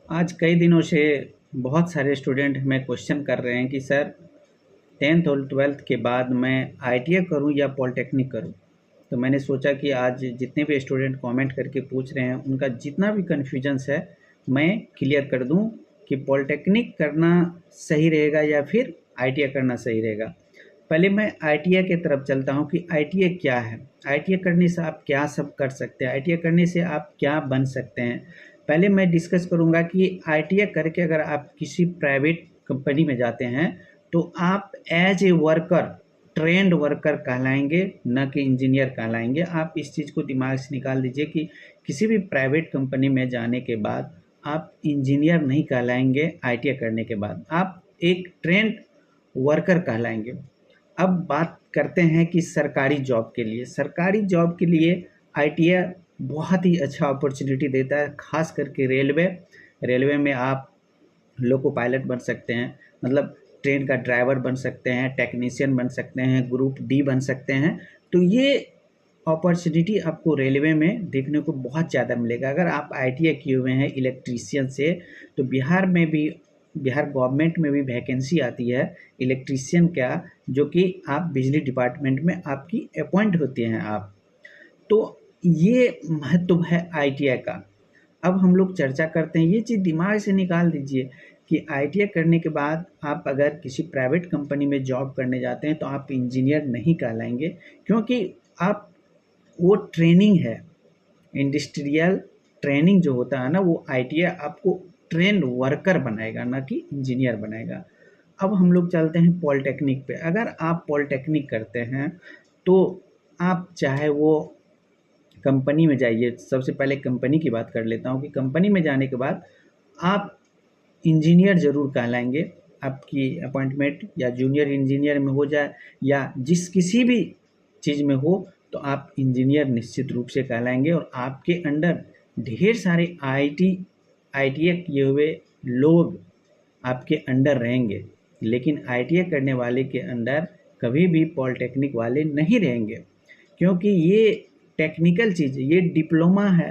आज कई दिनों से बहुत सारे स्टूडेंट हमें क्वेश्चन कर रहे हैं कि सर 10th और 12th के बाद मैं आईटीआई करूं या पॉलिटेक्निक करूं। तो मैंने सोचा कि आज जितने भी स्टूडेंट कमेंट करके पूछ रहे हैं उनका जितना भी कन्फ्यूजन्स है मैं क्लियर कर दूं कि पॉलिटेक्निक करना सही रहेगा या फिर आईटीआई करना सही रहेगा। पहले मैं आईटीआई की तरफ चलता हूं कि आईटीआई क्या है। आईटीआई करने से आप क्या सब कर सकते हैं, आईटीआई करने से आप क्या बन सकते हैं। पहले मैं डिस्कस करूंगा कि आईटीआई करके अगर आप किसी प्राइवेट कंपनी में जाते हैं तो आप as a worker, trained worker कहलाएंगे, न कि इंजीनियर कहलाएंगे। आप इस चीज़ को दिमाग से निकाल दीजिए कि किसी भी प्राइवेट कंपनी में जाने के बाद आप इंजीनियर नहीं कहलाएंगे। आईटीआई करने के बाद आप एक ट्रेंड वर्कर कहलाएंगे। अब बात करते हैं कि सरकारी जॉब के लिए। सरकारी जॉब के लिए आईटीआई बहुत ही अच्छा अपॉर्चुनिटी देता है, खास करके रेलवे। रेलवे में आप लोको पायलट बन सकते हैं, मतलब ट्रेन का ड्राइवर बन सकते हैं, टेक्नीशियन बन सकते हैं, ग्रुप डी बन सकते हैं। तो ये अपॉर्चुनिटी आपको रेलवे में देखने को बहुत ज़्यादा मिलेगा। अगर आप आईटीआई किए हुए हैं इलेक्ट्रीशियन से, तो बिहार में भी, बिहार गवर्नमेंट में भी वैकेंसी आती है इलेक्ट्रीशियन का, जो कि आप बिजली डिपार्टमेंट में आपकी अपॉइंट होते हैं आप। तो ये महत्व है आईटीआई का। अब हम लोग चर्चा करते हैं, ये चीज़ दिमाग से निकाल दीजिए कि आईटीआई करने के बाद आप अगर किसी प्राइवेट कंपनी में जॉब करने जाते हैं तो आप इंजीनियर नहीं कहलाएंगे, क्योंकि आप, वो ट्रेनिंग है, इंडस्ट्रियल ट्रेनिंग जो होता है ना, वो आईटीआई आपको ट्रेंड वर्कर बनाएगा, ना कि इंजीनियर बनाएगा। अब हम लोग चलते हैं पॉलिटेक्निक पे। अगर आप पॉलिटेक्निक करते हैं तो आप चाहे वो कंपनी में जाइए। सबसे पहले कंपनी की बात कर लेता हूँ कि कंपनी में जाने के बाद आप इंजीनियर ज़रूर कहलाएंगे। आपकी अपॉइंटमेंट या जूनियर इंजीनियर में हो जाए या जिस किसी भी चीज़ में हो, तो आप इंजीनियर निश्चित रूप से कहलाएंगे और आपके अंडर ढेर सारे आईटीआई किए हुए लोग आपके अंडर रहेंगे। लेकिन आईटीआई करने वाले के अंडर कभी भी पॉलिटेक्निक वाले नहीं रहेंगे, क्योंकि ये टेक्निकल चीज़ है, ये डिप्लोमा है,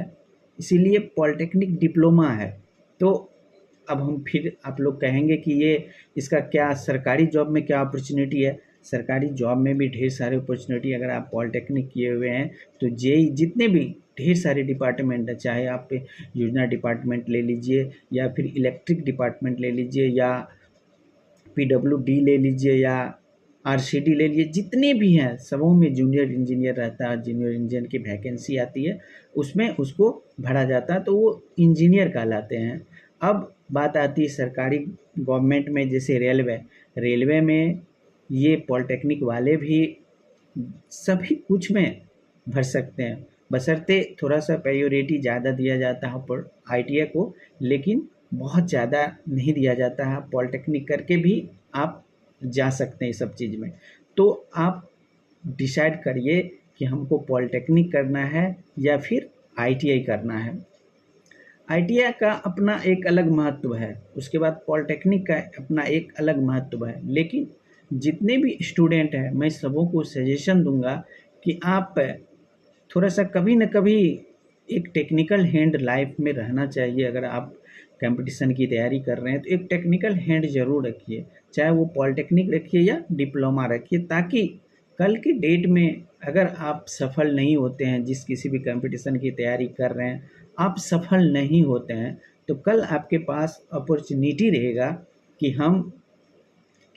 इसीलिए पॉलिटेक्निक डिप्लोमा है। तो अब हम फिर, आप लोग कहेंगे कि ये इसका क्या सरकारी जॉब में क्या अपॉर्चुनिटी है। सरकारी जॉब में भी ढेर सारे अपॉर्चुनिटी, अगर आप पॉलिटेक्निक किए हुए हैं तो जेई जितने भी ढेर सारे डिपार्टमेंट है, चाहे आप योजना डिपार्टमेंट ले लीजिए या फिर इलेक्ट्रिक डिपार्टमेंट ले लीजिए या पीडब्ल्यूडी ले लीजिए या आरसीडी ले लीजिए, जितने भी हैं सबों में जूनियर इंजीनियर रहता है। जूनियर इंजीनियर की वैकेंसी आती है, उसमें उसको भरा जाता है, तो वो इंजीनियर कहलाते हैं। अब बात आती है सरकारी गवर्नमेंट में, जैसे रेलवे। रेलवे में ये पॉलिटेक्निक वाले भी सभी कुछ में भर सकते हैं, बशर्ते थोड़ा सा प्रायोरिटी ज़्यादा दिया जाता है पर आईटीआई को, लेकिन बहुत ज़्यादा नहीं दिया जाता है। पॉलिटेक्निक करके भी आप जा सकते हैं इस सब चीज़ में। तो आप डिसाइड करिए कि हमको पॉलिटेक्निक करना है या फिर आईटीआई करना है। आईटीआई का अपना एक अलग महत्व है, उसके बाद पॉलिटेक्निक का अपना एक अलग महत्व है। लेकिन जितने भी स्टूडेंट हैं, मैं सबों को सजेशन दूंगा कि आप थोड़ा सा कभी न कभी एक टेक्निकल हैंड लाइफ में रहना चाहिए। अगर आप कंपटीशन की तैयारी कर रहे हैं तो एक टेक्निकल हैंड ज़रूर रखिए, चाहे वो पॉलिटेक्निक रखिए या डिप्लोमा रखिए, ताकि कल की डेट में अगर आप सफल नहीं होते हैं, जिस किसी भी कंपटीशन की तैयारी कर रहे हैं आप सफल नहीं होते हैं, तो कल आपके पास अपॉर्चुनिटी रहेगा कि हम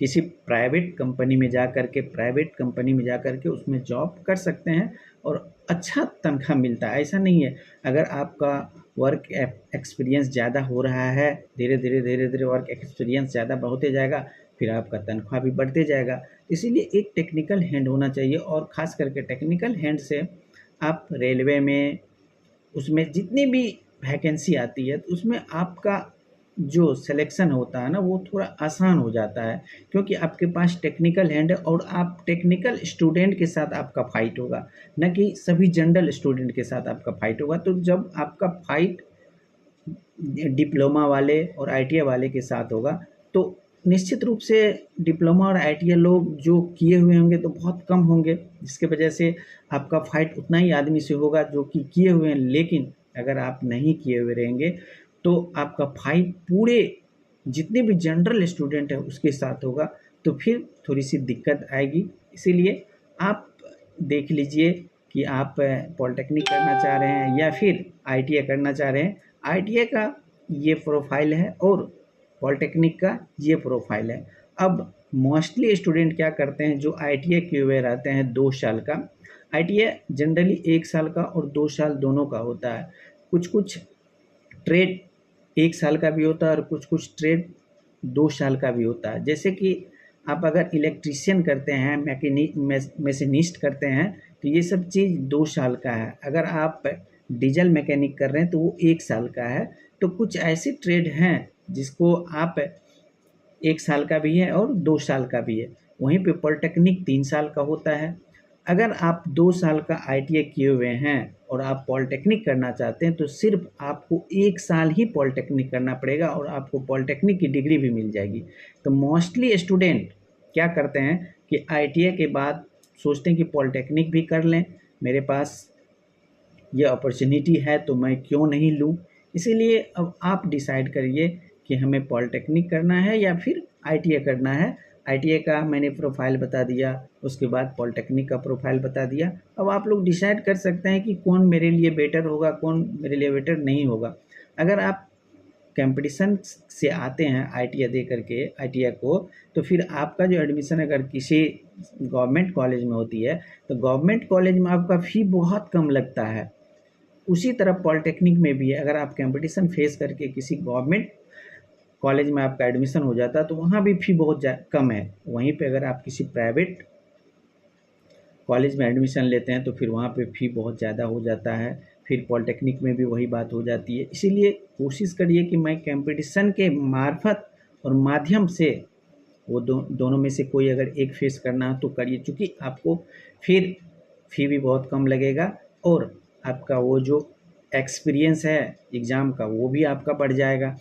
किसी प्राइवेट कंपनी में जा कर के उसमें जॉब कर सकते हैं और अच्छा तनख्वाह मिलता है। ऐसा नहीं है, अगर आपका वर्क एक्सपीरियंस ज़्यादा हो रहा है, धीरे धीरे वर्क एक्सपीरियंस ज़्यादा बढ़ते जाएगा, फिर आपका तनख्वाह भी बढ़ते जाएगा। इसीलिए एक टेक्निकल हैंड होना चाहिए, और ख़ास करके टेक्निकल हैंड से आप रेलवे में, उसमें जितनी भी वैकेंसी आती है तो उसमें आपका जो सिलेक्शन होता है ना, वो थोड़ा आसान हो जाता है, क्योंकि आपके पास टेक्निकल हैंड है और आप टेक्निकल स्टूडेंट के साथ आपका फाइट होगा, न कि सभी जनरल स्टूडेंट के साथ आपका फाइट होगा। तो जब आपका फाइट डिप्लोमा वाले और आईटीआई वाले के साथ होगा, तो निश्चित रूप से डिप्लोमा और आईटीआई लोग जो किए हुए होंगे तो बहुत कम होंगे, जिसके वजह से आपका फाइट उतना ही आदमी से होगा जो कि किए हुए हैं। लेकिन अगर आप नहीं किए हुए रहेंगे तो आपका फाइन पूरे जितने भी जनरल स्टूडेंट है उसके साथ होगा, तो फिर थोड़ी सी दिक्कत आएगी। इसीलिए आप देख लीजिए कि आप पॉलिटेक्निक करना चाह रहे हैं या फिर आईटीआई करना चाह रहे हैं। आईटीआई का ये प्रोफाइल है और पॉलिटेक्निक का ये प्रोफाइल है। अब मोस्टली स्टूडेंट क्या करते हैं, जो आईटीआई किए हुए रहते हैं 2 साल का, आईटीआई जनरली 1 साल का और 2 साल दोनों का होता है। कुछ कुछ ट्रेड 1 साल का भी होता है और कुछ कुछ ट्रेड 2 साल का भी होता है। जैसे कि आप अगर इलेक्ट्रीशियन करते हैं, मशीनिस्ट करते हैं, तो ये सब चीज़ 2 साल का है। अगर आप डीजल मैकेनिक कर रहे हैं तो वो 1 साल का है। तो कुछ ऐसे ट्रेड हैं जिसको आप 1 साल का भी है और 2 साल का भी है। वहीं पे पॉलिटेक्निक 3 साल का होता है। अगर आप 2 साल का आईटीआई किए हुए हैं और आप पॉलिटेक्निक करना चाहते हैं, तो सिर्फ आपको 1 साल ही पॉलिटेक्निक करना पड़ेगा और आपको पॉलिटेक्निक की डिग्री भी मिल जाएगी। तो मोस्टली स्टूडेंट क्या करते हैं कि आईटीआई के बाद सोचते हैं कि पॉलिटेक्निक भी कर लें, मेरे पास ये अपॉर्चुनिटी है तो मैं क्यों नहीं लूँ। इसीलिए अब आप डिसाइड करिए कि हमें पॉलिटेक्निक करना है या फिर आईटीआई करना है। आईटीआई का मैंने प्रोफाइल बता दिया, उसके बाद पॉलिटेक्निक का प्रोफाइल बता दिया। अब आप लोग डिसाइड कर सकते हैं कि कौन मेरे लिए बेटर होगा, कौन मेरे लिए बेटर नहीं होगा। अगर आप कंपटीशन से आते हैं आईटीआई दे करके आईटीआई को, तो फिर आपका जो एडमिशन अगर किसी गवर्नमेंट कॉलेज में होती है, तो गवर्नमेंट कॉलेज में आपका फ़ी बहुत कम लगता है। उसी तरह पॉलिटेक्निक में भी है, अगर आप कंपटीशन फेस करके किसी गवर्नमेंट कॉलेज में आपका एडमिशन हो जाता है तो वहाँ भी फ़ी बहुत कम है। वहीं पे अगर आप किसी प्राइवेट कॉलेज में एडमिशन लेते हैं तो फिर वहाँ पे फ़ी बहुत ज़्यादा हो जाता है। फिर पॉलिटेक्निक में भी वही बात हो जाती है। इसीलिए कोशिश करिए कि मैं कंपटीशन के मार्फत और माध्यम से वो दोनों में से कोई अगर एक फेस करना है तो करिए, चूँकि आपको फिर फ़ी भी बहुत कम लगेगा और आपका वो जो एक्सपीरियंस है एग्ज़ाम का वो भी आपका बढ़ जाएगा।